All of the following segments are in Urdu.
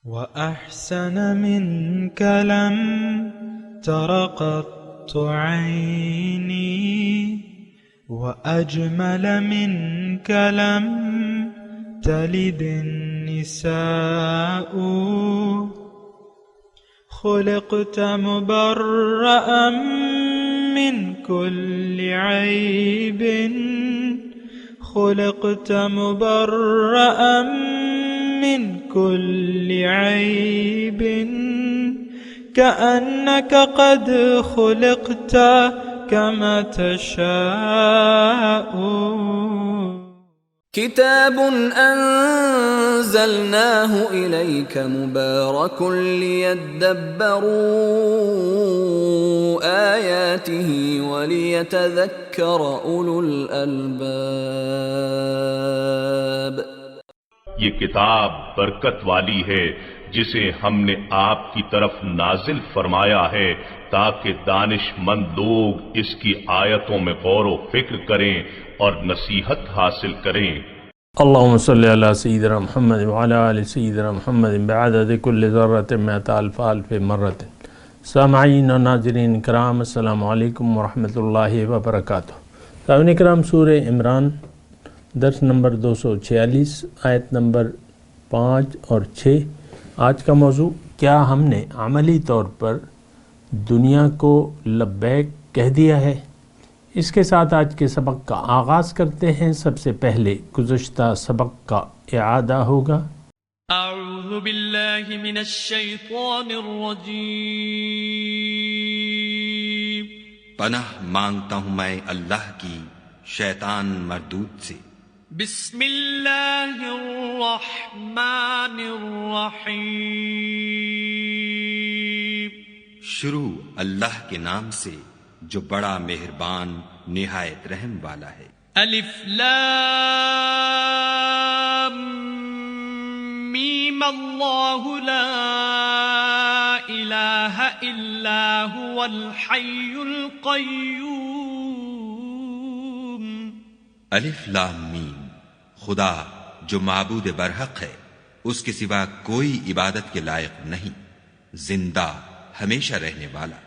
وأحسن منك لم تر قط عيني وأجمل منك لم تلد النساء خلقت مبرأ من كل عيب خلقت مبرأ من كل عيب كأنك قد خلقت كما تشاء كتاب أنزلناه إليك مبارك ليدبروا آياته وليتذكر أولو الألباب. یہ کتاب برکت والی ہے جسے ہم نے آپ کی طرف نازل فرمایا ہے تاکہ دانش مند لوگ اس کی آیتوں میں غور و فکر کریں اور نصیحت حاصل کریں. اللہم صلی علی سیدنا محمد وعلی آل سیدنا محمد بعدد کل ذرۃ مئۃ الف الف مرۃ. سامعین و ناظرین کرام، السلام علیکم ورحمۃ اللہ وبرکاتہ. سامعین کرام، سورہ عمران درس نمبر 246 آیت نمبر 5 اور 6. آج کا موضوع: کیا ہم نے عملی طور پر دنیا کو لبیک کہہ دیا ہے؟ اس کے ساتھ آج کے سبق کا آغاز کرتے ہیں. سب سے پہلے گزشتہ سبق کا اعادہ ہوگا. اعوذ باللہ من الشیطان الرجیم. پناہ مانگتا ہوں میں اللہ کی شیطان مردود سے. بسم اللہ الرحمن الرحیم. شروع اللہ کے نام سے جو بڑا مہربان نہایت رحم والا ہے. الف لام میم. اللہ لا الہ الا هو الحی القیوم. الف لام میم. خدا جو معبود برحق ہے، اس کے سوا کوئی عبادت کے لائق نہیں، زندہ ہمیشہ رہنے والا.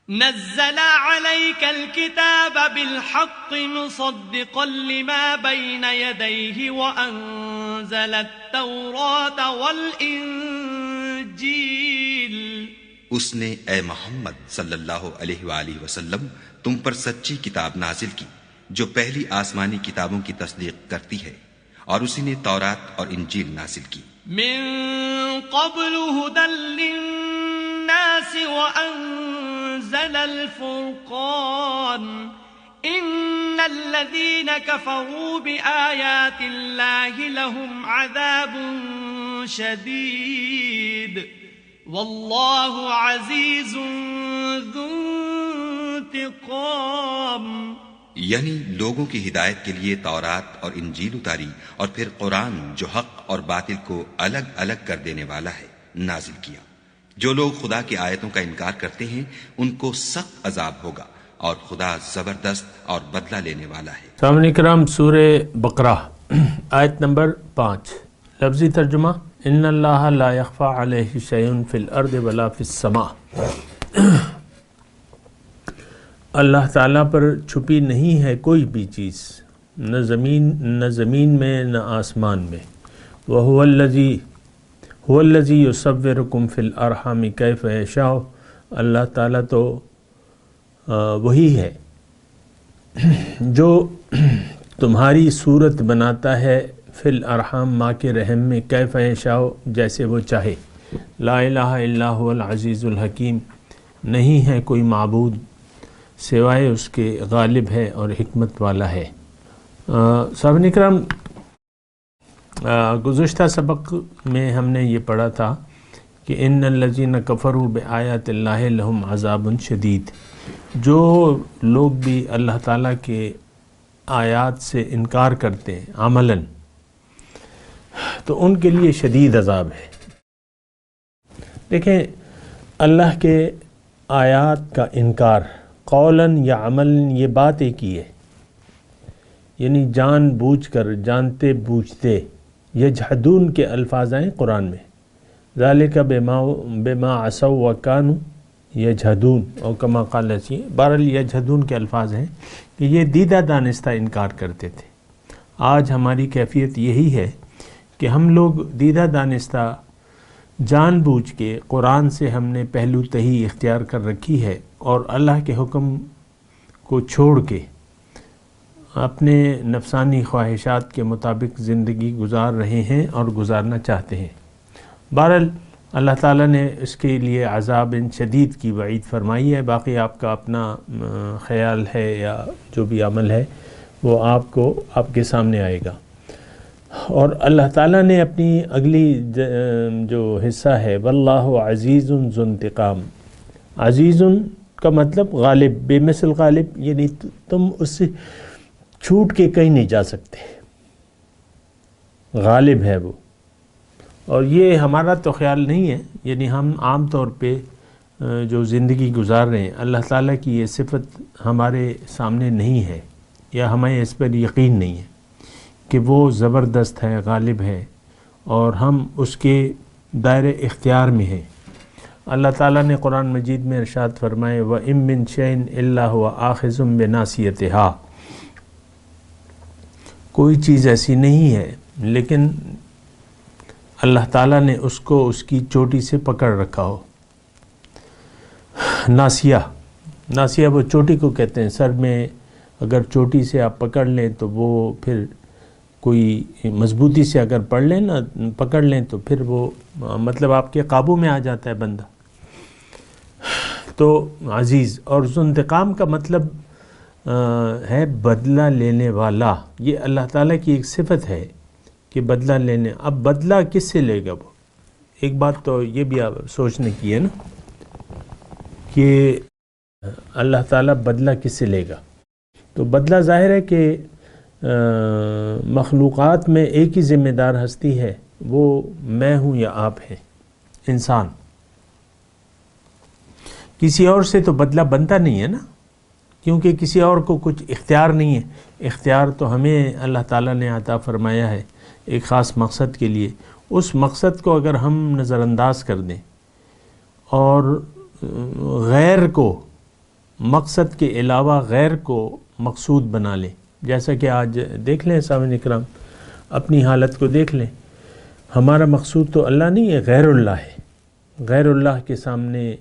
نزل عليك الكتاب بالحق مصدقا لما بين يديه وأنزل التوراة والإنجيل. اس نے اے محمد صلی اللہ علیہ وآلہ وسلم تم پر سچی کتاب نازل کی جو پہلی آسمانی کتابوں کی تصدیق کرتی ہے، اور اسی نے تورات اور انجیل نازل کی. من قبل هدى للناس وأنزل الفرقان. إن الذين كفروا بآيات الله لهم عذاب شديد والله عزيز ذو انتقام. یعنی لوگوں کی ہدایت کے لیے تورات اور انجیل اتاری اور پھر قرآن جو حق اور باطل کو الگ الگ کر دینے والا ہے نازل کیا. جو لوگ خدا کی آیتوں کا انکار کرتے ہیں ان کو سخت عذاب ہوگا، اور خدا زبردست اور بدلہ لینے والا ہے. سامعین کرام، سورہ بقرہ آیت نمبر 5. لفظی ترجمہ: ان اللہ لا یخفی علیہ شیء فی الارض ولا فی السماء. اللہ تعالیٰ پر چھپی نہیں ہے کوئی بھی چیز، نہ زمین میں نہ آسمان میں. وَهُوَ الَّذِي يُصَوِّرُكُمْ فِي الْأَرْحَامِ كَيْفَ يَشَاءُ. اللہ تعالیٰ تو وہی ہے جو تمہاری صورت بناتا ہے فی الارحام، ماں کے رحم میں، کیف یشاء، جیسے وہ چاہے. لا الہ الا هو العزیز الحکیم. نہیں ہے کوئی معبود سوائے اس کے غالب ہے اور حکمت والا ہے. سامعین کرام، گزشتہ سبق میں ہم نے یہ پڑھا تھا کہ ان الذین کفروا بآیات اللہ لہم عذاب شدید. جو لوگ بھی اللہ تعالیٰ کے آیات سے انکار کرتے ہیں عملاً، تو ان کے لیے شدید عذاب ہے. دیکھیں، اللہ کے آیات کا انکار قولاً یا عملاً یہ بات ایک ہی ہے، یعنی جان بوجھ کر، جانتے بوجھتے. یجحدون کے الفاظ آئیں قرآن میں، ذالک بما عصوا وکانوا یجہدون، اور کما قال اسی بہرحال یجہدون کے الفاظ ہیں کہ یہ دیدہ دانستہ انکار کرتے تھے۔ آج ہماری کیفیت یہی ہے کہ ہم لوگ دیدہ دانستہ جان بوجھ کے قرآن سے ہم نے پہلو تہی اختیار کر رکھی ہے اور اللہ کے حکم کو چھوڑ کے اپنے نفسانی خواہشات کے مطابق زندگی گزار رہے ہیں اور گزارنا چاہتے ہیں۔ بہرحال اللہ تعالیٰ نے اس کے لیے عذاب شدید کی وعید فرمائی ہے۔ باقی آپ کا اپنا خیال ہے یا جو بھی عمل ہے وہ آپ کے سامنے آئے گا۔ اور اللہ تعالیٰ نے اپنی اگلی جو حصہ ہے واللہ عزیز ذو انتقام، عزیز کا مطلب غالب، بے مثل غالب، یعنی تم اس سے چھوٹ کے کہیں نہیں جا سکتے، غالب ہے وہ۔ اور یہ ہمارا تو خیال نہیں ہے، یعنی ہم عام طور پہ جو زندگی گزار رہے ہیں اللہ تعالیٰ کی یہ صفت ہمارے سامنے نہیں ہے، یا ہمیں اس پر یقین نہیں ہے کہ وہ زبردست ہے، غالب ہے، اور ہم اس کے دائرے اختیار میں ہیں۔ اللہ تعالیٰ نے قرآن مجید میں ارشاد فرمائے وَإِن مِّن شَيْءٍ إِلَّا هُوَ آخِذٌ بِنَاصِيَتِهَا، کوئی چیز ایسی نہیں ہے لیکن اللہ تعالیٰ نے اس کو اس کی چوٹی سے پکڑ رکھا ہو۔ ناسیہ وہ چوٹی کو کہتے ہیں، سر میں اگر چوٹی سے آپ پکڑ لیں تو وہ پھر کوئی مضبوطی سے اگر پکڑ لیں تو پھر وہ مطلب آپ کے قابو میں آ جاتا ہے بندہ۔ تو عزیز اور ذو انتقام کا مطلب ہے بدلہ لینے والا۔ یہ اللہ تعالیٰ کی ایک صفت ہے کہ بدلہ لینے۔ اب بدلہ کس سے لے گا وہ؟ ایک بات تو یہ بھی آپ سوچنے کی ہے نا کہ اللہ تعالیٰ بدلہ کس سے لے گا؟ تو بدلہ ظاہر ہے کہ مخلوقات میں ایک ہی ذمہ دار ہستی ہے، وہ میں ہوں یا آپ ہیں، انسان۔ کسی اور سے تو بدلہ بنتا نہیں ہے نا، کیونکہ کسی اور کو کچھ اختیار نہیں ہے۔ اختیار تو ہمیں اللہ تعالیٰ نے عطا فرمایا ہے ایک خاص مقصد کے لیے۔ اس مقصد کو اگر ہم نظر انداز کر دیں اور غیر کو، مقصد کے علاوہ غیر کو مقصود بنا لیں، جیسا کہ آج دیکھ لیں سامعین اکرام، اپنی حالت کو دیکھ لیں، ہمارا مقصود تو اللہ نہیں ہے، غیر اللہ ہے۔ غیر اللہ کے سامنے،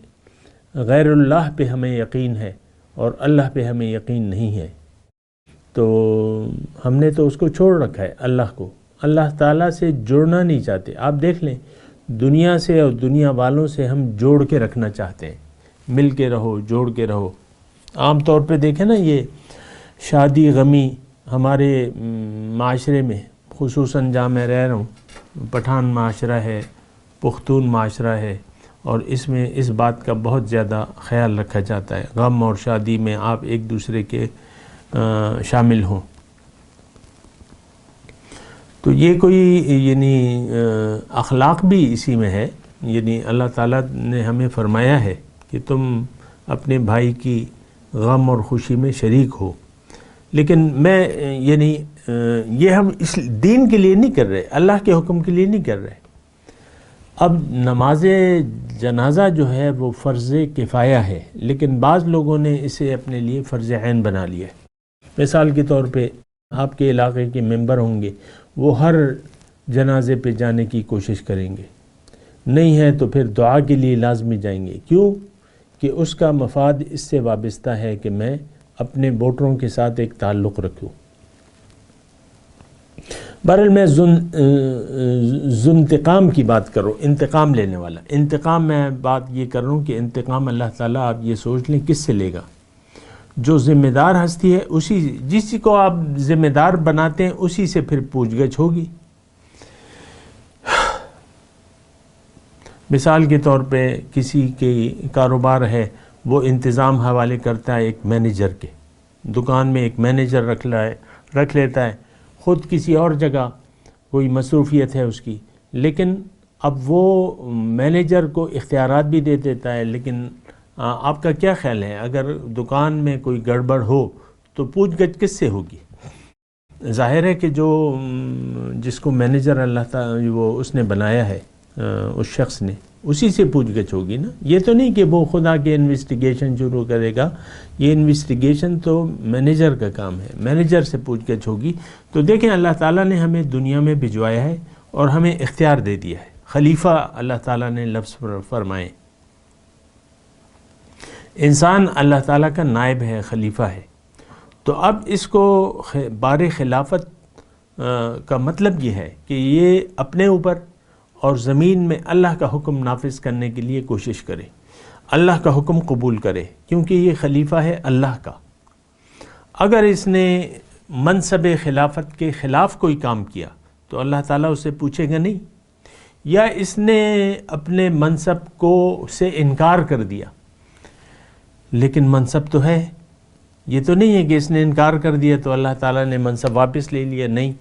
غیر اللہ پہ ہمیں یقین ہے اور اللہ پہ ہمیں یقین نہیں ہے، تو ہم نے تو اس کو چھوڑ رکھا ہے، اللہ کو۔ اللہ تعالیٰ سے جوڑنا نہیں چاہتے۔ آپ دیکھ لیں دنیا سے اور دنیا والوں سے ہم جوڑ کے رکھنا چاہتے ہیں، مل کے رہو، جوڑ کے رہو۔ عام طور پہ دیکھیں نا، یہ شادی غمی ہمارے معاشرے میں، خصوصاً جہاں میں رہ رہا ہوں، پٹھان معاشرہ ہے، پختون معاشرہ ہے، اور اس میں اس بات کا بہت زیادہ خیال رکھا جاتا ہے، غم اور شادی میں آپ ایک دوسرے کے شامل ہوں۔ تو یہ کوئی یعنی اخلاق بھی اسی میں ہے، یعنی اللہ تعالیٰ نے ہمیں فرمایا ہے کہ تم اپنے بھائی کی غم اور خوشی میں شریک ہو۔ لیکن میں یعنی یہ ہم اس دین کے لیے نہیں کر رہے، اللہ کے حکم کے لیے نہیں کر رہے۔ اب نماز جنازہ جو ہے وہ فرض کفایہ ہے، لیکن بعض لوگوں نے اسے اپنے لیے فرض عین بنا لیا ہے۔ مثال کے طور پہ آپ کے علاقے کے ممبر ہوں گے، وہ ہر جنازے پہ جانے کی کوشش کریں گے، نہیں ہے تو پھر دعا کے لیے لازمی جائیں گے۔ کیوں؟ کہ اس کا مفاد اس سے وابستہ ہے کہ میں اپنے ووٹروں کے ساتھ ایک تعلق رکھوں۔ بہرحال میں ذو انتقام کی بات کر رہا ہوں، انتقام لینے والا۔ انتقام میں بات یہ کر رہا ہوں کہ انتقام اللہ تعالیٰ، آپ یہ سوچ لیں، کس سے لے گا؟ جو ذمہ دار ہستی ہے، اسی جس کو آپ ذمہ دار بناتے ہیں اسی سے پھر پوچھ گچھ ہوگی۔ مثال کے طور پہ کسی کے کاروبار ہے، وہ انتظام حوالے کرتا ہے ایک مینیجر کے، دکان میں ایک مینیجر رکھ لیتا ہے، خود کسی اور جگہ کوئی مصروفیت ہے اس کی، لیکن اب وہ مینیجر کو اختیارات بھی دے دیتا ہے۔ لیکن آپ کا کیا خیال ہے، اگر دکان میں کوئی گڑبڑ ہو تو پوچھ گچھ کس سے ہوگی؟ ظاہر ہے کہ جس کو مینیجر اللہ تعالیٰ وہ اس نے بنایا ہے، اس شخص نے، اسی سے پوچھ گچھ ہوگی نا. یہ تو نہیں کہ وہ خدا کے انویسٹیگیشن شروع کرے گا، یہ انویسٹیگیشن تو مینیجر کا کام ہے، مینیجر سے پوچھ گچھ ہوگی. تو دیکھیں اللہ تعالیٰ نے ہمیں دنیا میں بھجوایا ہے اور ہمیں اختیار دے دیا ہے. خلیفہ اللہ تعالیٰ نے لفظ فرمائے. انسان اللہ تعالیٰ کا نائب ہے، خلیفہ ہے. تو اب اس کو بار خلافت کا مطلب یہ ہے کہ یہ اپنے اوپر اور زمین میں اللہ کا حکم نافذ کرنے کے لیے کوشش کرے، اللہ کا حکم قبول کرے، کیونکہ یہ خلیفہ ہے اللہ کا. اگر اس نے منصب خلافت کے خلاف کوئی کام کیا تو اللہ تعالیٰ اسے پوچھے گا نہیں، یا اس نے اپنے منصب کو سے انکار کر دیا لیکن منصب تو ہے. یہ تو نہیں ہے کہ اس نے انکار کر دیا تو اللہ تعالیٰ نے منصب واپس لے لیا، نہیں.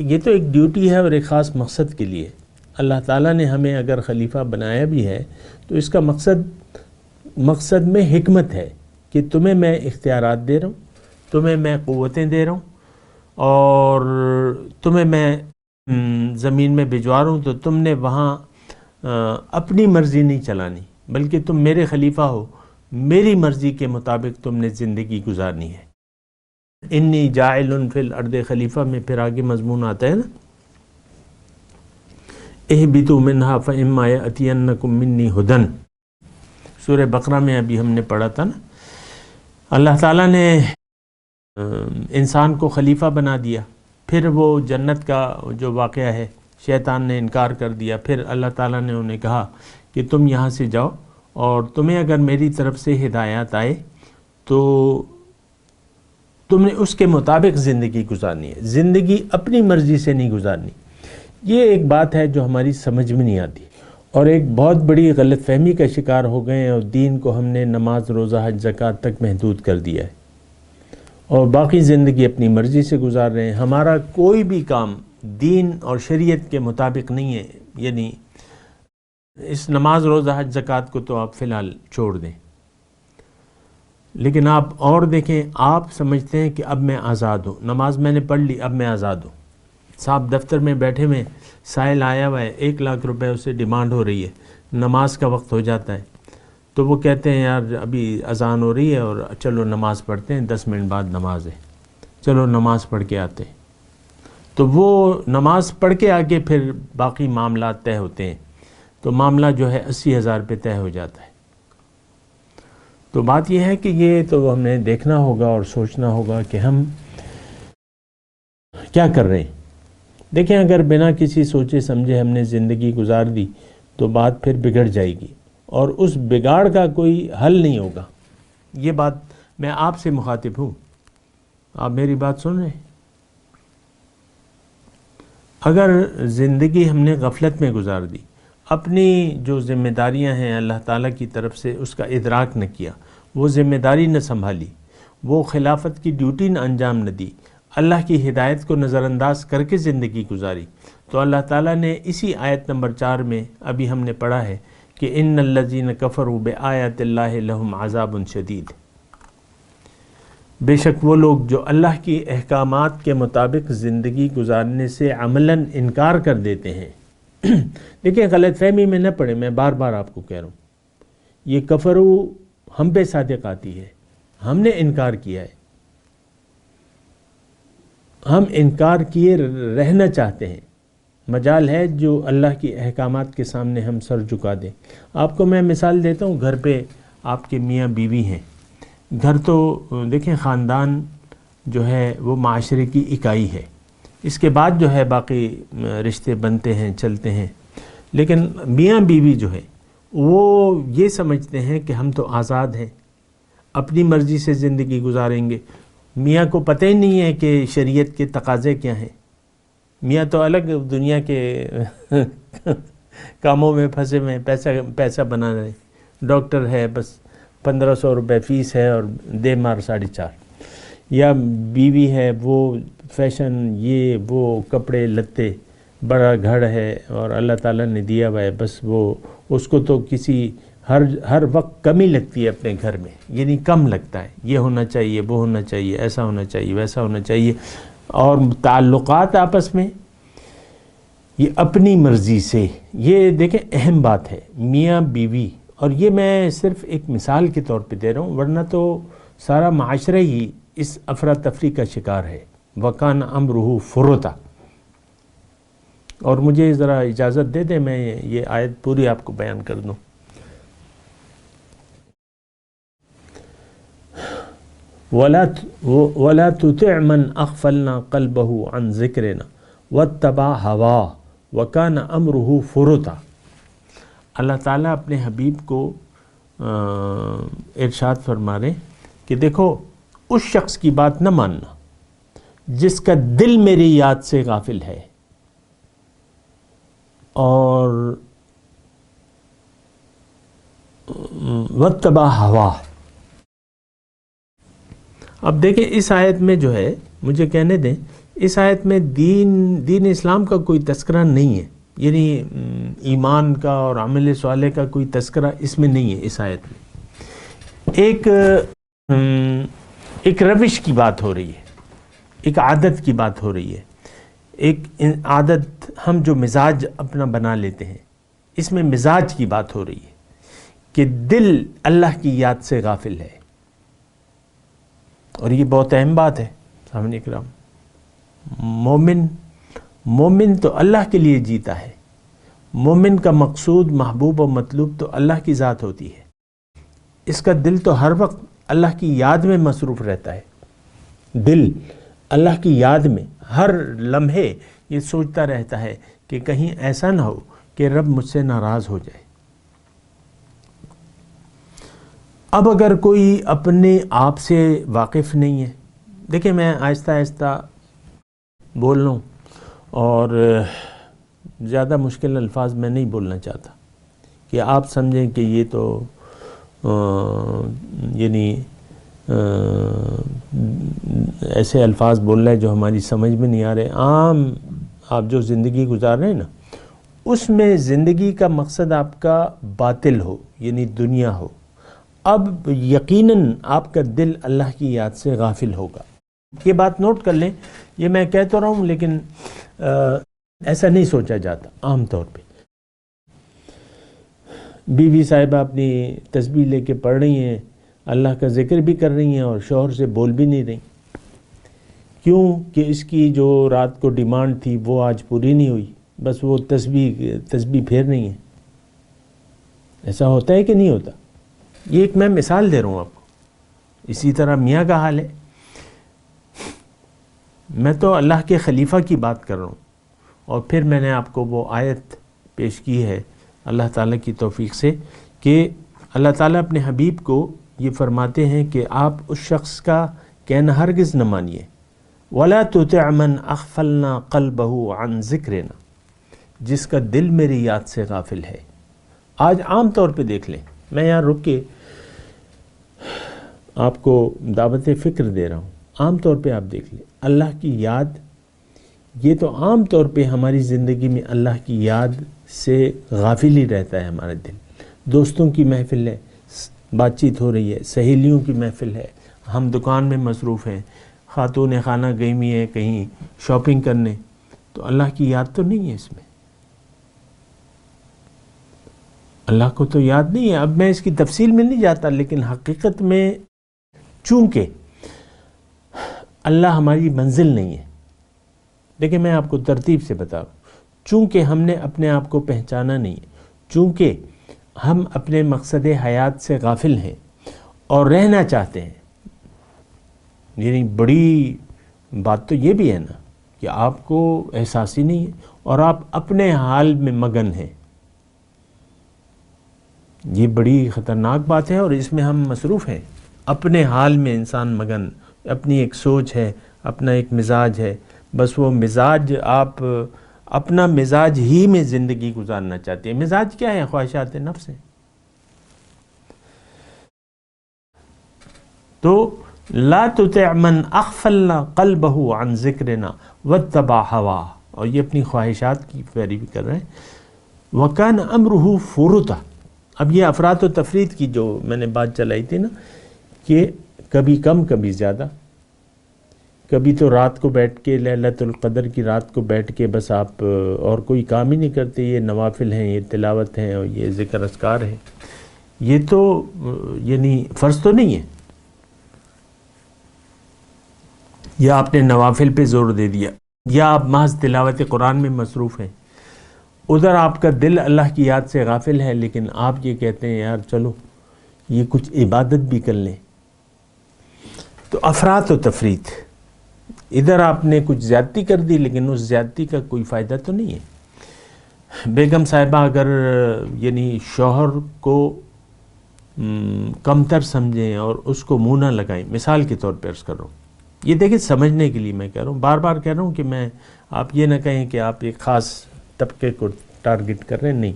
یہ تو ایک ڈیوٹی ہے اور ایک خاص مقصد کے لیے. اللہ تعالیٰ نے ہمیں اگر خلیفہ بنایا بھی ہے تو اس کا مقصد میں حکمت ہے کہ تمہیں میں اختیارات دے رہا ہوں، تمہیں میں قوتیں دے رہا ہوں، اور تمہیں میں زمین میں بھجوا رہا ہوں تو تم نے وہاں اپنی مرضی نہیں چلانی، بلکہ تم میرے خلیفہ ہو، میری مرضی کے مطابق تم نے زندگی گزارنی ہے. انی جاعل فی الارض خلیفہ میں پھر آگے مضمون آتا ہے نا، اہبطوا منہا فاما یأتینکم منی ھدی. سورہ بقرہ میں ابھی ہم نے پڑھا تھا نا. اللہ تعالیٰ نے انسان کو خلیفہ بنا دیا، پھر وہ جنت کا جو واقعہ ہے، شیطان نے انکار کر دیا، پھر اللہ تعالیٰ نے انہیں کہا کہ تم یہاں سے جاؤ اور تمہیں اگر میری طرف سے ہدایات آئے تو تم نے اس کے مطابق زندگی گزارنی ہے، زندگی اپنی مرضی سے نہیں گزارنی. یہ ایک بات ہے جو ہماری سمجھ میں نہیں آتی، اور ایک بہت بڑی غلط فہمی کا شکار ہو گئے ہیں، اور دین کو ہم نے نماز، روزہ، حج، زکوٰۃ تک محدود کر دیا ہے اور باقی زندگی اپنی مرضی سے گزار رہے ہیں. ہمارا کوئی بھی کام دین اور شریعت کے مطابق نہیں ہے. یعنی اس نماز، روزہ، حج، زکوٰۃ کو تو آپ فی الحال چھوڑ دیں، لیکن آپ اور دیکھیں، آپ سمجھتے ہیں کہ اب میں آزاد ہوں، نماز میں نے پڑھ لی، اب میں آزاد ہوں. صاحب دفتر میں بیٹھے ہوئے، سائل آیا ہوا ہے، 1 لاکھ روپے اسے ڈیمانڈ ہو رہی ہے، نماز کا وقت ہو جاتا ہے تو وہ کہتے ہیں یار ابھی اذان ہو رہی ہے اور چلو نماز پڑھتے ہیں، 10 منٹ بعد نماز ہے، چلو نماز پڑھ کے آتے ہیں. تو وہ نماز پڑھ کے آگے پھر باقی معاملات طے ہوتے ہیں، تو معاملہ جو ہے 80,000 پہ طے ہو جاتا ہے. تو بات یہ ہے کہ یہ تو ہم نے دیکھنا ہوگا اور سوچنا ہوگا کہ ہم کیا کر رہے ہیں. دیکھیں، اگر بنا کسی سوچے سمجھے ہم نے زندگی گزار دی تو بات پھر بگڑ جائے گی اور اس بگاڑ کا کوئی حل نہیں ہوگا. یہ بات میں آپ سے مخاطب ہوں، آپ میری بات سن رہے ہیں. اگر زندگی ہم نے غفلت میں گزار دی، اپنی جو ذمہ داریاں ہیں اللہ تعالیٰ کی طرف سے اس کا ادراک نہ کیا، وہ ذمہ داری نہ سنبھالی، وہ خلافت کی ڈیوٹی نہ انجام نہ دی، اللہ کی ہدایت کو نظر انداز کر کے زندگی گزاری، تو اللہ تعالیٰ نے اسی آیت نمبر 4 میں ابھی ہم نے پڑھا ہے کہ ان الذین کفروا بآیات اللہ لہم عذاب شدید. بے شک وہ لوگ جو اللہ کی احکامات کے مطابق زندگی گزارنے سے عملاً انکار کر دیتے ہیں. دیکھیں، غلط فہمی میں نہ پڑے، میں بار بار آپ کو کہہ رہا ہوں، یہ کفرو ہم پہ صادق آتی ہے، ہم نے انکار کیا ہے، ہم انکار کیے رہنا چاہتے ہیں. مجال ہے جو اللہ کی احکامات کے سامنے ہم سر جھکا دیں. آپ کو میں مثال دیتا ہوں، گھر پہ آپ کے میاں بیوی ہیں. گھر تو دیکھیں خاندان جو ہے وہ معاشرے کی اکائی ہے، اس کے بعد جو ہے باقی رشتے بنتے ہیں، چلتے ہیں. لیکن میاں بیوی جو ہے وہ یہ سمجھتے ہیں کہ ہم تو آزاد ہیں، اپنی مرضی سے زندگی گزاریں گے. میاں کو پتہ ہی نہیں ہے کہ شریعت کے تقاضے کیا ہیں. میاں تو الگ دنیا کے کاموں میں پھنسے ہوئے، پیسہ بنا رہے. ڈاکٹر ہے، بس 1500 روپے فیس ہے اور دے مار 4.5. یا بیوی ہے، وہ فیشن، یہ وہ کپڑے لتے، بڑا گھر ہے اور اللہ تعالیٰ نے دیا ہوا ہے، بس وہ اس کو تو کسی ہر وقت کمی لگتی ہے اپنے گھر میں، یعنی کم لگتا ہے، یہ ہونا چاہیے، وہ ہونا چاہیے، ایسا ہونا چاہیے، ویسا ہونا چاہیے. اور تعلقات آپس میں یہ اپنی مرضی سے، یہ دیکھیں اہم بات ہے، میاں بیوی، اور یہ میں صرف ایک مثال کے طور پہ دے رہا ہوں، ورنہ تو سارا معاشرہ ہی اس افراتفری کا شکار ہے۔ وَكَانَ أَمْرُهُ فُرُطًا۔ اور مجھے ذرا اجازت دے دیں میں یہ آیت پوری آپ کو بیان کر دوں۔ وَلَا تُطِعْ مَنْ أَغْفَلْنَا قَلْبَهُ عَنْ ذِكْرِنَا وَاتَّبَعَ هَوَاهُ وَكَانَ أَمْرُهُ فُرُطًا۔ اللہ تعالیٰ اپنے حبیب کو ارشاد فرما رہے کہ دیکھو اس شخص کی بات نہ ماننا جس کا دل میری یاد سے غافل ہے اور وَاتَّبَعَ هَوَاهُ۔ اب دیکھیں اس آیت میں جو ہے، مجھے کہنے دیں، اس آیت میں دین اسلام کا کوئی تذکرہ نہیں ہے، یعنی ایمان کا اور عمل صالح کا کوئی تذکرہ اس میں نہیں ہے۔ اس آیت میں ایک روش کی بات ہو رہی ہے، ایک عادت کی بات ہو رہی ہے، ایک عادت ہم جو مزاج اپنا بنا لیتے ہیں، اس میں مزاج کی بات ہو رہی ہے کہ دل اللہ کی یاد سے غافل ہے، اور یہ بہت اہم بات ہے سامعین کرام۔ مومن تو اللہ کے لیے جیتا ہے، مومن کا مقصود، محبوب و مطلوب تو اللہ کی ذات ہوتی ہے، اس کا دل تو ہر وقت اللہ کی یاد میں مصروف رہتا ہے، دل اللہ کی یاد میں ہر لمحے یہ سوچتا رہتا ہے کہ کہیں ایسا نہ ہو کہ رب مجھ سے ناراض ہو جائے۔ اب اگر کوئی اپنے آپ سے واقف نہیں ہے، دیکھیں میں آہستہ آہستہ بول رہا ہوں اور زیادہ مشکل الفاظ میں نہیں بولنا چاہتا کہ آپ سمجھیں کہ یہ تو یعنی ایسے الفاظ بول رہے ہیں جو ہماری سمجھ میں نہیں آ رہے۔ عام آپ جو زندگی گزار رہے ہیں نا، اس میں زندگی کا مقصد آپ کا باطل ہو، یعنی دنیا ہو، اب یقیناً آپ کا دل اللہ کی یاد سے غافل ہوگا۔ یہ بات نوٹ کر لیں، یہ میں کہہ تو رہا ہوں لیکن ایسا نہیں سوچا جاتا عام طور پہ۔ بیوی صاحبہ اپنی تسبیح لے کے پڑھ رہی ہیں، اللہ کا ذکر بھی کر رہی ہیں اور شوہر سے بول بھی نہیں رہی، کیوں کہ اس کی جو رات کو ڈیمانڈ تھی وہ آج پوری نہیں ہوئی، بس وہ تسبیح پھیر رہی ہیں۔ ایسا ہوتا ہے کہ نہیں ہوتا؟ یہ ایک میں مثال دے رہا ہوں آپ کو۔ اسی طرح میاں کا حال ہے۔ میں تو اللہ کے خلیفہ کی بات کر رہا ہوں، اور پھر میں نے آپ کو وہ آیت پیش کی ہے اللہ تعالیٰ کی توفیق سے کہ اللہ تعالیٰ اپنے حبیب کو یہ فرماتے ہیں کہ آپ اس شخص کا کہنا ہرگز نہ مانیے، وَلَا تُطِعْ مَنْ أَغْفَلْنَا قَلْبَهُ عَنْ ذِكْرِنَا، جس کا دل میری یاد سے غافل ہے۔ آج عام طور پہ دیکھ لیں، میں یہاں رک کے آپ کو دعوت فکر دے رہا ہوں، عام طور پہ آپ دیکھ لیں اللہ کی یاد، یہ تو عام طور پہ ہماری زندگی میں اللہ کی یاد سے غافل ہی رہتا ہے ہمارا دل۔ دوستوں کی محفل ہے، بات چیت ہو رہی ہے، سہیلیوں کی محفل ہے، ہم دکان میں مصروف ہیں، خاتون خانہ گئی ہوئی ہے کہیں شاپنگ کرنے، تو اللہ کی یاد تو نہیں ہے اس میں، اللہ کو تو یاد نہیں ہے۔ اب میں اس کی تفصیل میں نہیں جاتا، لیکن حقیقت میں چونکہ اللہ ہماری منزل نہیں ہے، دیکھیں میں آپ کو ترتیب سے بتا رہا ہوں، چونکہ ہم نے اپنے آپ کو پہچانا نہیں ہے، چونکہ ہم اپنے مقصد حیات سے غافل ہیں اور رہنا چاہتے ہیں، یعنی بڑی بات تو یہ بھی ہے نا کہ آپ کو احساس ہی نہیں ہے اور آپ اپنے حال میں مگن ہیں، یہ بڑی خطرناک بات ہے، اور اس میں ہم مصروف ہیں، اپنے حال میں انسان مگن، اپنی ایک سوچ ہے، اپنا ایک مزاج ہے، بس وہ مزاج آپ اپنا مزاج ہی میں زندگی گزارنا چاہتے ہیں۔ مزاج کیا ہے؟ خواہشات نفس ہیں۔ تو لا تطع من اغفلنا قلبه عن ذکرنا واتبع هواه، اور یہ اپنی خواہشات کی پیروی کر رہے ہیں۔ وکان امره فرطا، اب یہ افراط و تفریط کی جو میں نے بات چلائی تھی نا، کہ کبھی کم کبھی زیادہ، کبھی تو رات کو بیٹھ کے لیلۃ القدر کی رات کو بیٹھ کے بس آپ اور کوئی کام ہی نہیں کرتے، یہ نوافل ہیں، یہ تلاوت ہیں، اور یہ ذکر اذکار ہیں، یہ تو یعنی فرض تو نہیں ہے، یا آپ نے نوافل پہ زور دے دیا، یا آپ محض تلاوت قرآن میں مصروف ہیں، ادھر آپ کا دل اللہ کی یاد سے غافل ہے، لیکن آپ یہ کہتے ہیں یار چلو یہ کچھ عبادت بھی کر لیں، تو افراط و تفریط، ادھر آپ نے کچھ زیادتی کر دی لیکن اس زیادتی کا کوئی فائدہ تو نہیں ہے۔ بیگم صاحبہ اگر یعنی شوہر کو کمتر سمجھیں اور اس کو منہ نہ لگائیں، مثال کے طور پہ عرض کر رہا ہوں، یہ دیکھیں سمجھنے کے لیے میں کہہ رہا ہوں، بار بار کہہ رہا ہوں کہ میں آپ یہ نہ کہیں کہ آپ ایک خاص طبقے کو ٹارگٹ کر رہے ہیں، نہیں،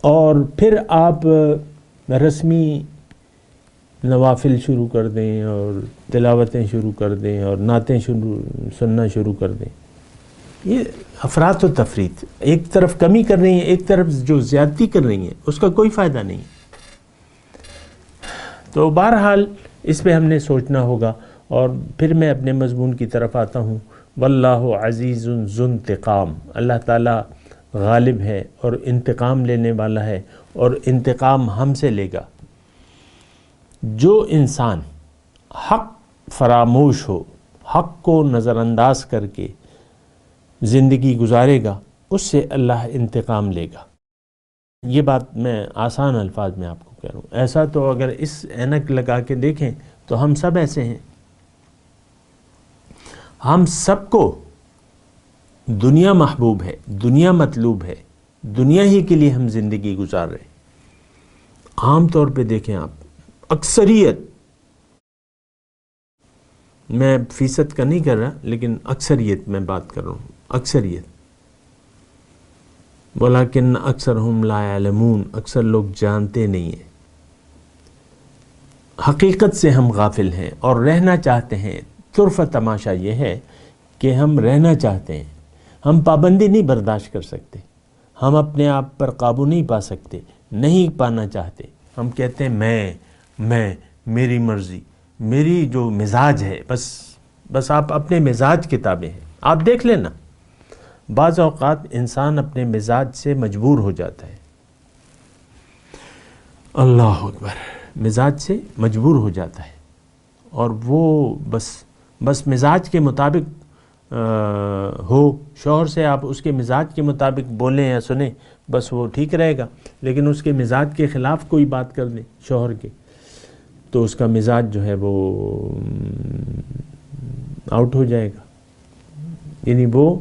اور پھر آپ رسمی نوافل شروع کر دیں اور تلاوتیں شروع کر دیں اور نعتیں سننا شروع کر دیں، یہ افراط و تفریط، ایک طرف کمی کر رہی ہیں، ایک طرف جو زیادتی کر رہی ہیں، اس کا کوئی فائدہ نہیں۔ تو بہرحال اس پہ ہم نے سوچنا ہوگا، اور پھر میں اپنے مضمون کی طرف آتا ہوں۔ واللہ عزیز ذو انتقام، اللہ تعالیٰ غالب ہے اور انتقام لینے والا ہے، اور انتقام ہم سے لے گا۔ جو انسان حق فراموش ہو، حق کو نظر انداز کر کے زندگی گزارے گا، اس سے اللہ انتقام لے گا۔ یہ بات میں آسان الفاظ میں آپ کو کہہ رہا ہوں، ایسا تو اگر اس اینک لگا کے دیکھیں تو ہم سب ایسے ہیں، ہم سب کو دنیا محبوب ہے، دنیا مطلوب ہے، دنیا ہی کے لیے ہم زندگی گزار رہے ہیں۔ عام طور پہ دیکھیں آپ، اکثریت، میں فیصد کا نہیں کر رہا لیکن اکثریت میں بات کر رہا ہوں، اکثریت، ولیکن اکثرہم لا یعلمون، اکثر لوگ جانتے نہیں ہیں، حقیقت سے ہم غافل ہیں اور رہنا چاہتے ہیں۔ طرف تماشا یہ ہے کہ ہم رہنا چاہتے ہیں، ہم پابندی نہیں برداشت کر سکتے، ہم اپنے آپ پر قابو نہیں پا سکتے، نہیں پانا چاہتے، ہم کہتے ہیں میں میری مرضی، میری جو مزاج ہے، بس آپ اپنے مزاج کے تابع ہیں۔ آپ دیکھ لینا بعض اوقات انسان اپنے مزاج سے مجبور ہو جاتا ہے، اللہ اکبر، مزاج سے مجبور ہو جاتا ہے، اور وہ بس مزاج کے مطابق ہو، شوہر سے آپ اس کے مزاج کے مطابق بولیں یا سنیں، بس وہ ٹھیک رہے گا، لیکن اس کے مزاج کے خلاف کوئی بات کر دیں شوہر کے، تو اس کا مزاج جو ہے وہ آؤٹ ہو جائے گا، یعنی وہ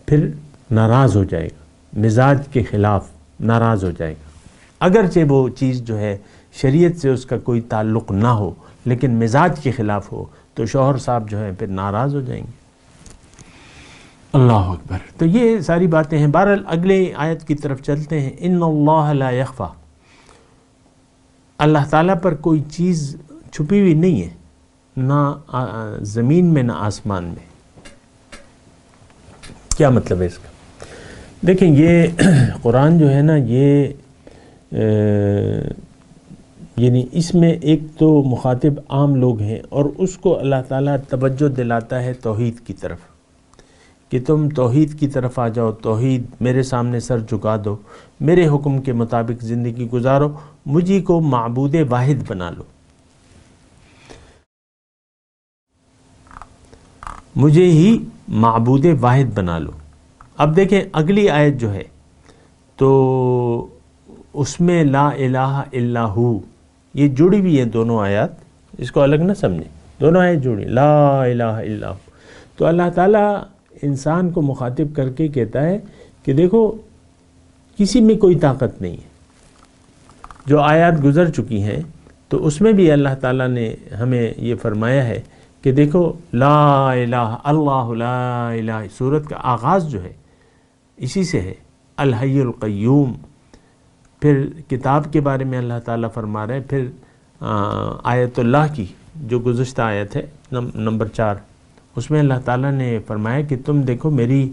پھر ناراض ہو جائے گا، مزاج کے خلاف ناراض ہو جائے گا، اگرچہ وہ چیز جو ہے شریعت سے اس کا کوئی تعلق نہ ہو لیکن مزاج کے خلاف ہو، تو شوہر صاحب جو ہیں پھر ناراض ہو جائیں گے۔ اللہ اکبر۔ تو یہ ساری باتیں ہیں۔ بہرحال اگلے آیت کی طرف چلتے ہیں۔ ان اللہ لا یخفی، اللہ تعالیٰ پر کوئی چیز چھپی ہوئی نہیں ہے، نہ زمین میں نہ آسمان میں۔ کیا مطلب ہے اس کا؟ دیکھیں یہ قرآن جو ہے نا، یہ یعنی اس میں ایک تو مخاطب عام لوگ ہیں، اور اس کو اللہ تعالیٰ توجہ دلاتا ہے توحید کی طرف، کہ تم توحید کی طرف آ جاؤ، توحید، میرے سامنے سر جھکا دو، میرے حکم کے مطابق زندگی گزارو، مجھے کو معبود واحد بنا لو، مجھے ہی معبود واحد بنا لو۔ اب دیکھیں اگلی آیت جو ہے تو اس میں لا الہ الا ہو، یہ جڑی ہوئی ہیں دونوں آیات، اس کو الگ نہ سمجھیں، دونوں آیت جڑی، لا الہ الا ہو۔ تو اللہ تعالیٰ انسان کو مخاطب کر کے کہتا ہے کہ دیکھو کسی میں کوئی طاقت نہیں ہے۔ جو آیات گزر چکی ہیں تو اس میں بھی اللہ تعالیٰ نے ہمیں یہ فرمایا ہے کہ دیکھو لا الہ اللہ لا الہ، سورت کا آغاز جو ہے اسی سے ہے، الحی القیوم۔ پھر کتاب کے بارے میں اللہ تعالیٰ فرما رہے ہیں، پھر آیت اللہ کی جو گزشتہ آیت ہے نمبر 4، اس میں اللہ تعالیٰ نے فرمایا کہ تم دیکھو میری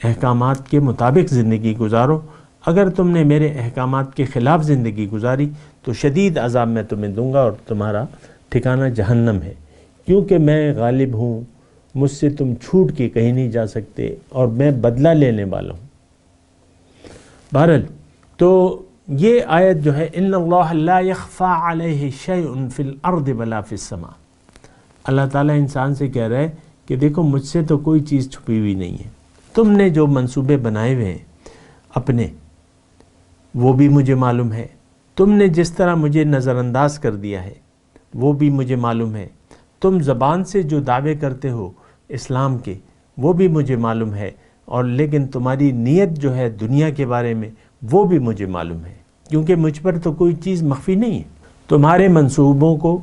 احکامات کے مطابق زندگی گزارو، اگر تم نے میرے احکامات کے خلاف زندگی گزاری تو شدید عذاب میں تمہیں دوں گا اور تمہارا ٹھکانہ جہنم ہے۔ کیونکہ میں غالب ہوں، مجھ سے تم چھوٹ کے کہیں نہیں جا سکتے اور میں بدلہ لینے والا ہوں۔ بہرحال تو یہ آیت جو ہے ان اللہ لا یخفی علیہ شیء فی الارض ولا فی السماء، اللہ تعالیٰ انسان سے کہہ رہا ہے کہ دیکھو مجھ سے تو کوئی چیز چھپی ہوئی نہیں ہے، تم نے جو منصوبے بنائے ہوئے ہیں اپنے وہ بھی مجھے معلوم ہے، تم نے جس طرح مجھے نظر انداز کر دیا ہے وہ بھی مجھے معلوم ہے، تم زبان سے جو دعوے کرتے ہو اسلام کے وہ بھی مجھے معلوم ہے، اور لیکن تمہاری نیت جو ہے دنیا کے بارے میں وہ بھی مجھے معلوم ہے، کیونکہ مجھ پر تو کوئی چیز مخفی نہیں ہے۔ تمہارے منصوبوں کو،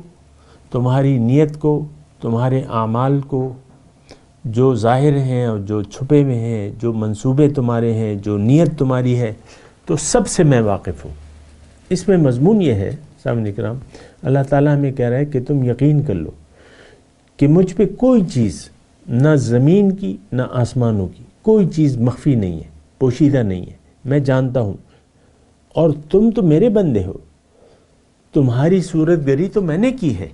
تمہاری نیت کو، تمہارے اعمال کو، جو ظاہر ہیں اور جو چھپے ہوئے ہیں، جو منصوبے تمہارے ہیں، جو نیت تمہاری ہے، تو سب سے میں واقف ہوں۔ اس میں مضمون یہ ہے سامعین کرام، اللہ تعالیٰ ہمیں کہہ رہا ہے کہ تم یقین کر لو کہ مجھ پہ کوئی چیز نہ زمین کی نہ آسمانوں کی کوئی چیز مخفی نہیں ہے، پوشیدہ نہیں ہے، میں جانتا ہوں، اور تم تو میرے بندے ہو، تمہاری صورت گری تو میں نے کی ہے،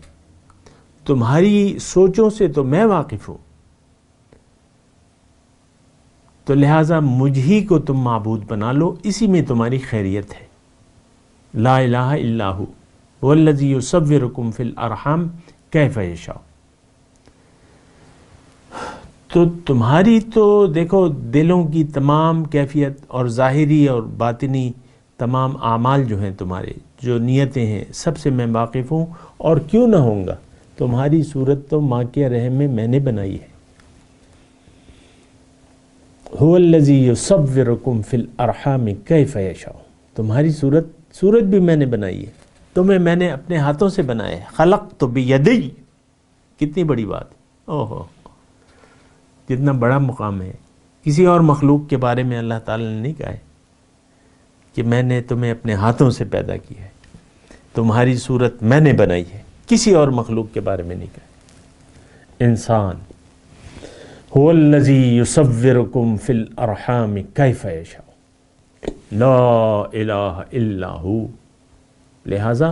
تمہاری سوچوں سے تو میں واقف ہوں، تو لہٰذا مجھ ہی کو تم معبود بنا لو، اسی میں تمہاری خیریت ہے۔ لا الہ الا ہو والذی یصورکم فی الارحام کیف یشاء۔ تو تمہاری تو دیکھو دلوں کی تمام کیفیت اور ظاہری اور باطنی تمام اعمال جو ہیں، تمہارے جو نیتیں ہیں، سب سے میں واقف ہوں، اور کیوں نہ ہوں گا، تمہاری صورت تو ماں کے رحم میں میں نے بنائی ہے۔ هو الذی یصورکم فی الارحام کیف یشاء، تمہاری صورت بھی میں نے بنائی ہے، تمہیں میں نے اپنے ہاتھوں سے بنایا ہے۔ خلقت بیدی، کتنی بڑی بات، اوہو کتنا بڑا مقام ہے۔ کسی اور مخلوق کے بارے میں اللہ تعالی نے نہیں کہا ہے کہ میں نے تمہیں اپنے ہاتھوں سے پیدا کیا ہے، تمہاری صورت میں نے بنائی ہے، کسی اور مخلوق کے بارے میں نہیں کہا۔ انسان هو الذی یصورکم فی الارحام کیف یشاء لا الہ الا ہو، لہٰذا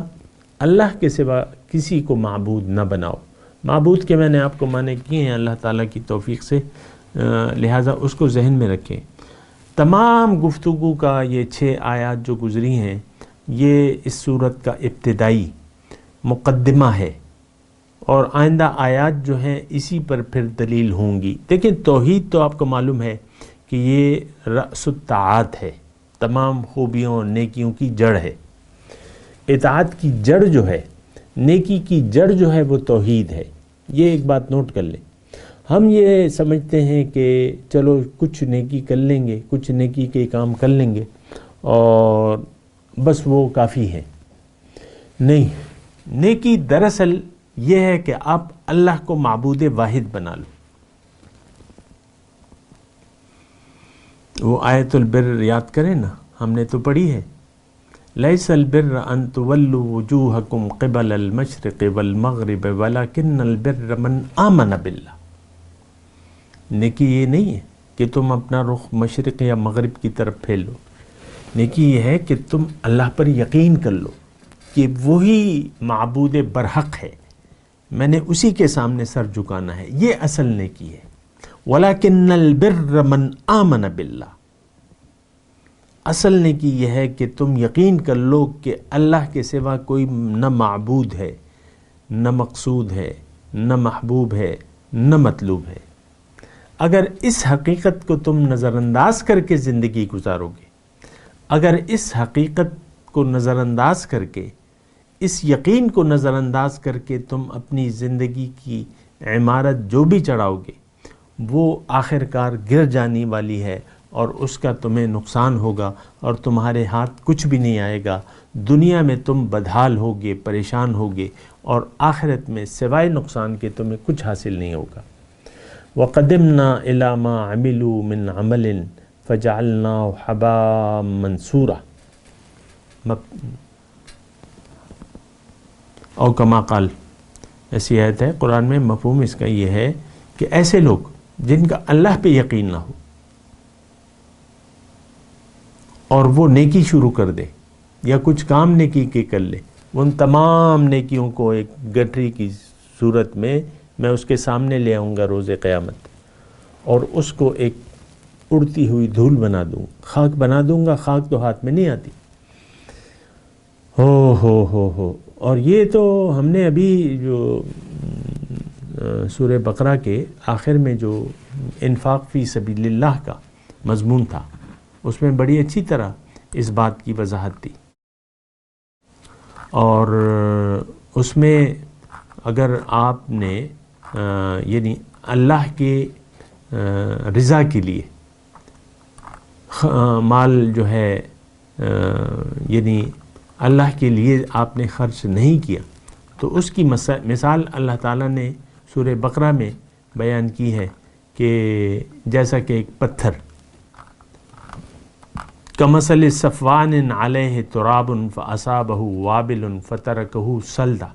اللہ کے سوا کسی کو معبود نہ بناؤ۔ معبود کے میں نے آپ کو معنی کیے ہیں اللہ تعالیٰ کی توفیق سے، لہٰذا اس کو ذہن میں رکھیں۔ تمام گفتگو کا یہ 6 آیات جو گزری ہیں، یہ اس صورت کا ابتدائی مقدمہ ہے، اور آئندہ آیات جو ہیں اسی پر پھر دلیل ہوں گی۔ دیکھیں توحید تو آپ کو معلوم ہے کہ یہ رأس الطاعات ہے، تمام خوبیوں اور نیکیوں کی جڑ ہے۔ اطاعت کی جڑ جو ہے، نیکی کی جڑ جو ہے وہ توحید ہے۔ یہ ایک بات نوٹ کر لیں۔ ہم یہ سمجھتے ہیں کہ چلو کچھ نیکی کر لیں گے، کچھ نیکی کے کام کر لیں گے اور بس وہ کافی ہے۔ نہیں، نیکی دراصل یہ ہے کہ آپ اللہ کو معبود واحد بنا لو۔ وہ آیت البر یاد کریں نا، ہم نے تو پڑھی ہے، لیس البر ان تولوا وجوہکم قبل المشرق والمغرب ولکن البر من آمن باللہ۔ نیکی یہ نہیں ہے کہ تم اپنا رخ مشرق یا مغرب کی طرف پھیر لو، نیکی یہ ہے کہ تم اللہ پر یقین کر لو کہ وہی معبود برحق ہے، میں نے اسی کے سامنے سر جھکانا ہے، یہ اصل نیکی ہے۔ وَلَكِنَّ الْبِرَّ مَنْ آمَنَ بِاللَّهِ، اصل نیکی یہ ہے کہ تم یقین کر لو کہ اللہ کے سوا کوئی نہ معبود ہے، نہ مقصود ہے، نہ محبوب ہے، نہ مطلوب ہے۔ اگر اس حقیقت کو تم نظر انداز کر کے زندگی گزارو گے، اگر اس حقیقت کو نظر انداز کر کے، اس یقین کو نظر انداز کر کے تم اپنی زندگی کی عمارت جو بھی چڑھاؤ گے وہ آخر کار گر جانے والی ہے، اور اس کا تمہیں نقصان ہوگا، اور تمہارے ہاتھ کچھ بھی نہیں آئے گا۔ دنیا میں تم بدحال ہوگے، پریشان ہوگے، اور آخرت میں سوائے نقصان کے تمہیں کچھ حاصل نہیں ہوگا۔ وَقَدِمْنَا إِلَى مَا عَمِلُوا مِنْ عَمَلٍ فَجَعَلْنَاهُ حَبَاءً مَنْثُورًا، اور کما قال، ایسی آیت ہے قرآن میں۔ مفہوم اس کا یہ ہے کہ ایسے لوگ جن کا اللہ پہ یقین نہ ہو اور وہ نیکی شروع کر دے یا کچھ کام نیکی کے کر لے، ان تمام نیکیوں کو ایک گٹری کی صورت میں میں اس کے سامنے لے آؤں گا روز قیامت اور اس کو ایک اڑتی ہوئی دھول بنا دوں، خاک بنا دوں گا، خاک تو ہاتھ میں نہیں آتی۔ ہو اور یہ تو ہم نے ابھی جو سورہ بقرہ کے آخر میں جو انفاق فی سبیل اللہ کا مضمون تھا اس میں بڑی اچھی طرح اس بات کی وضاحت تھی، اور اس میں اگر آپ نے یعنی اللہ کے رضا کے لیے مال جو ہے یعنی اللہ کے لیے آپ نے خرچ نہیں کیا تو اس کی مثال اللہ تعالیٰ نے سورہ بقرہ میں بیان کی ہے کہ جیسا کہ ایک پتھر کمثل صفوان علیہ تراب فاصابہ وابل فترکہ صلدا،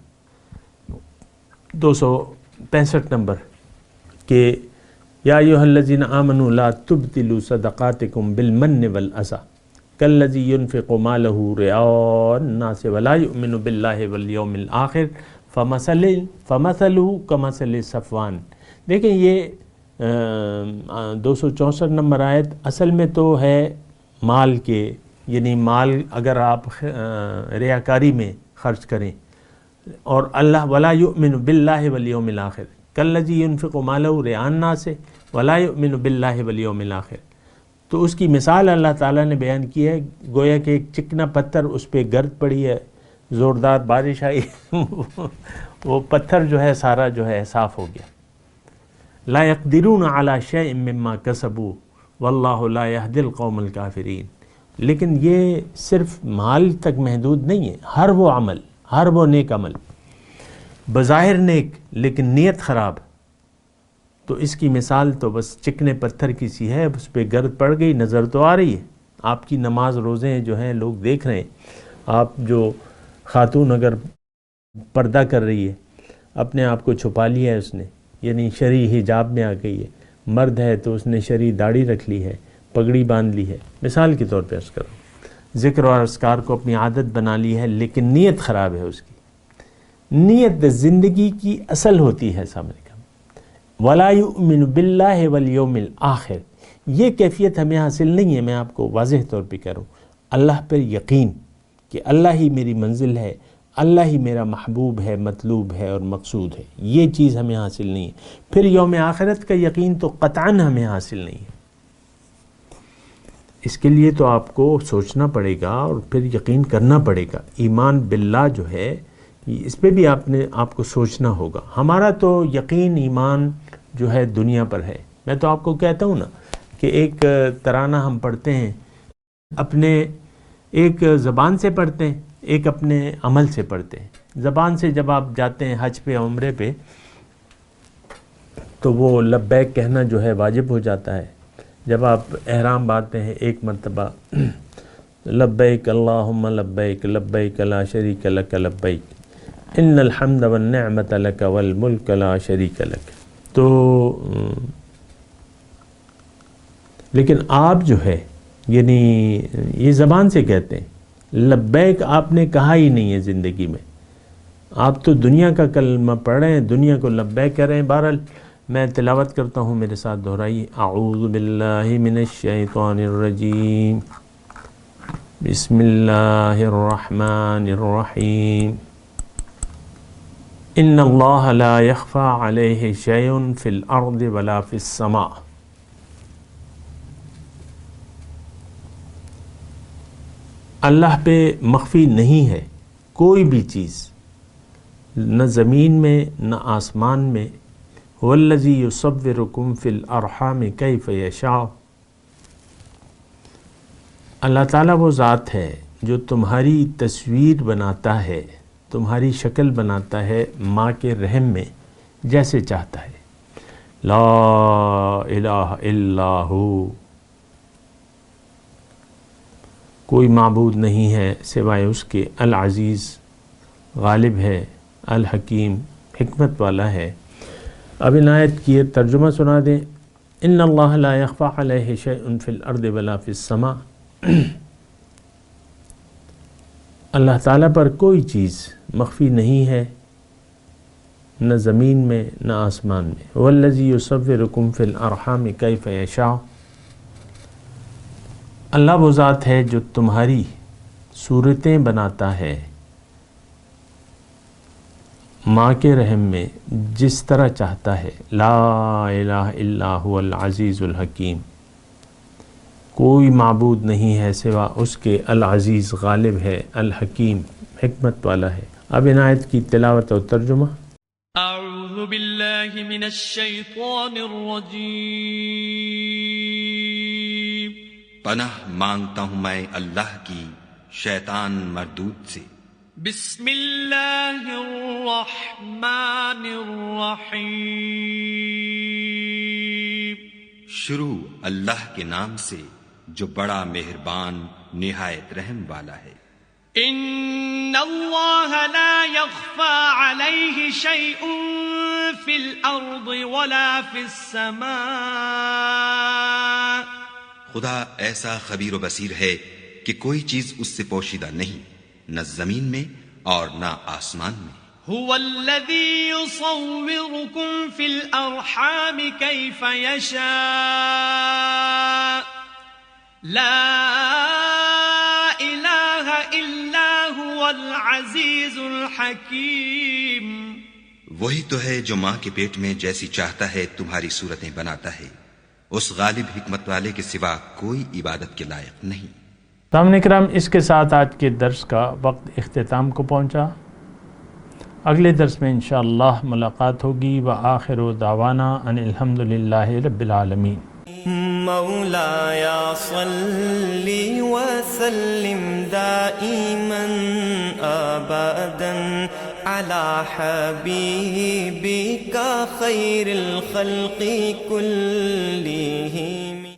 265 نمبر، کہ یا ایھا الذین آمنوا لا تبطلوا صدقاتکم بالمن والأذى کالذی ينفق مالہ رئاء الناس ولا یؤمن باللہ والیوم الآخر فمثلہ کمثل صفوان۔ دیکھیں یہ 264 نمبر آیت اصل میں تو ہے مال کے، یعنی مال اگر آپ ریاکاری میں خرچ کریں اور اللہ ولا یؤمن باللہ والیوم الآخر کالذی ينفق مالہ رئاء الناس ولا یؤمن باللہ والیوم الآخر، تو اس کی مثال اللہ تعالیٰ نے بیان کی ہے گویا کہ ایک چکنا پتھر، اس پہ گرد پڑی ہے، زوردار بارش آئی وہ پتھر جو ہے سارا جو ہے صاف ہو گیا۔ لا يقدرون على شيء مما كسبوا واللہ لا يهدي القوم الكافرین۔ لیکن یہ صرف مال تک محدود نہیں ہے، ہر وہ عمل، ہر وہ نیک عمل بظاہر نیک لیکن نیت خراب، تو اس کی مثال تو بس چکنے پتھر کی سی ہے، اس پہ گرد پڑ گئی، نظر تو آ رہی ہے، آپ کی نماز روزے جو ہیں لوگ دیکھ رہے ہیں، آپ جو خاتون اگر پردہ کر رہی ہے اپنے آپ کو چھپا لیا ہے اس نے، یعنی شرعی حجاب میں آ گئی ہے، مرد ہے تو اس نے شرعی داڑھی رکھ لی ہے، پگڑی باندھ لی ہے، مثال کے طور پہ عرض کروں، ذکر اور اذکار کو اپنی عادت بنا لی ہے لیکن نیت خراب ہے اس کی۔ نیت زندگی کی اصل ہوتی ہے سامنے کا، وَلَا يُؤْمِنُ بِاللَّهِ وَالْيَوْمِ الْآخِرِ، یہ کیفیت ہمیں حاصل نہیں ہے، میں آپ کو واضح طور پہ کہہ رہا ہوں، اللہ پر یقین کہ اللہ ہی میری منزل ہے، اللہ ہی میرا محبوب ہے، مطلوب ہے اور مقصود ہے، یہ چیز ہمیں حاصل نہیں ہے۔ پھر یوم آخرت کا یقین تو قطعاً ہمیں حاصل نہیں ہے، اس کے لیے تو آپ کو سوچنا پڑے گا اور پھر یقین کرنا پڑے گا۔ ایمان باللہ جو ہے اس پہ بھی آپ کو سوچنا ہوگا۔ ہمارا تو یقین ایمان جو ہے دنیا پر ہے۔ میں تو آپ کو کہتا ہوں نا کہ ایک ترانہ ہم پڑھتے ہیں، اپنے ایک زبان سے پڑھتے ہیں، ایک اپنے عمل سے پڑھتے ہیں۔ زبان سے جب آپ جاتے ہیں حج پہ عمرے پہ تو وہ لبیک کہنا جو ہے واجب ہو جاتا ہے۔ جب آپ احرام باندھتے ہیں ایک مرتبہ لبیک اللہم لبیک لبیک لا شریک لک لبیک ان الحمد والنعمت لک والملک لا شریک لک، تو لیکن آپ جو ہے یعنی یہ زبان سے کہتے ہیں، لبیک آپ نے کہا ہی نہیں ہے زندگی میں، آپ تو دنیا کا کلمہ پڑھ رہے ہیں، دنیا کو لبیک کہہ رہے ہیں۔ بہرحال میں تلاوت کرتا ہوں، میرے ساتھ دہرائیے، اعوذ باللہ من الشیطان الرجیم، بسم اللہ الرحمن الرحیم، ان اللہ لا یخفی علیہ شیء فی الارض ولا فی السماء۔ اللہ پہ مخفی نہیں ہے کوئی بھی چیز، نہ زمین میں نہ آسمان میں۔ والذی یصورکم فی الارحام کیف یشاء، اللہ تعالیٰ وہ ذات ہے جو تمہاری تصویر بناتا ہے، تمہاری شکل بناتا ہے ماں کے رحم میں جیسے چاہتا ہے۔ لا الہ الا ہو، کوئی معبود نہیں ہے سوائے اس کے، العزیز غالب ہے، الحکیم حکمت والا ہے۔ اب ان آیت کی ترجمہ سنا دیں۔ ان اللہ لا یخفی علیہ شیء فی الارض ولا فی السماء، اللہ تعالیٰ پر کوئی چیز مخفی نہیں ہے، نہ زمین میں نہ آسمان میں. والذی یصورکم فی الارحام کیف یشاء، اللہ وہ ذات ہے جو تمہاری صورتیں بناتا ہے ماں کے رحم میں جس طرح چاہتا ہے. لا الہ الا هو العزیز الحکیم، کوئی معبود نہیں ہے سوا اس کے، العزیز غالب ہے، الحکیم حکمت والا ہے. اب ان آیت کی تلاوت اور ترجمہ. اعوذ باللہ من الشیطان الرجیم. پناہ مانگتا ہوں میں اللہ کی شیطان مردود سے. بسم اللہ الرحمن الرحیم. شروع اللہ کے نام سے جو بڑا مہربان نہایت رحم والا ہے. ان اللہ لا يخفى علیہ شیء فی الارض ولا فی السماء. خدا ایسا خبیر و بصیر ہے کہ کوئی چیز اس سے پوشیدہ نہیں، نہ زمین میں اور نہ آسمان میں. هو الذی یصورکم فی الارحام کیف یشاء لا الہ الا هو العزیز الحکیم. وہی تو ہے جو ماں کے پیٹ میں جیسی چاہتا ہے تمہاری صورتیں بناتا ہے، اس غالب حکمت والے کے سوا کوئی عبادت کے لائق نہیں. سامعین کرام، اس کے ساتھ آج کے درس کا وقت اختتام کو پہنچا. اگلے درس میں انشاءاللہ ملاقات ہوگی. وآخر دعوانا ان الحمدللہ رب العالمین. مولایا صلی وسلم دائما ابدا على حبيبك خير الخلق كلهم.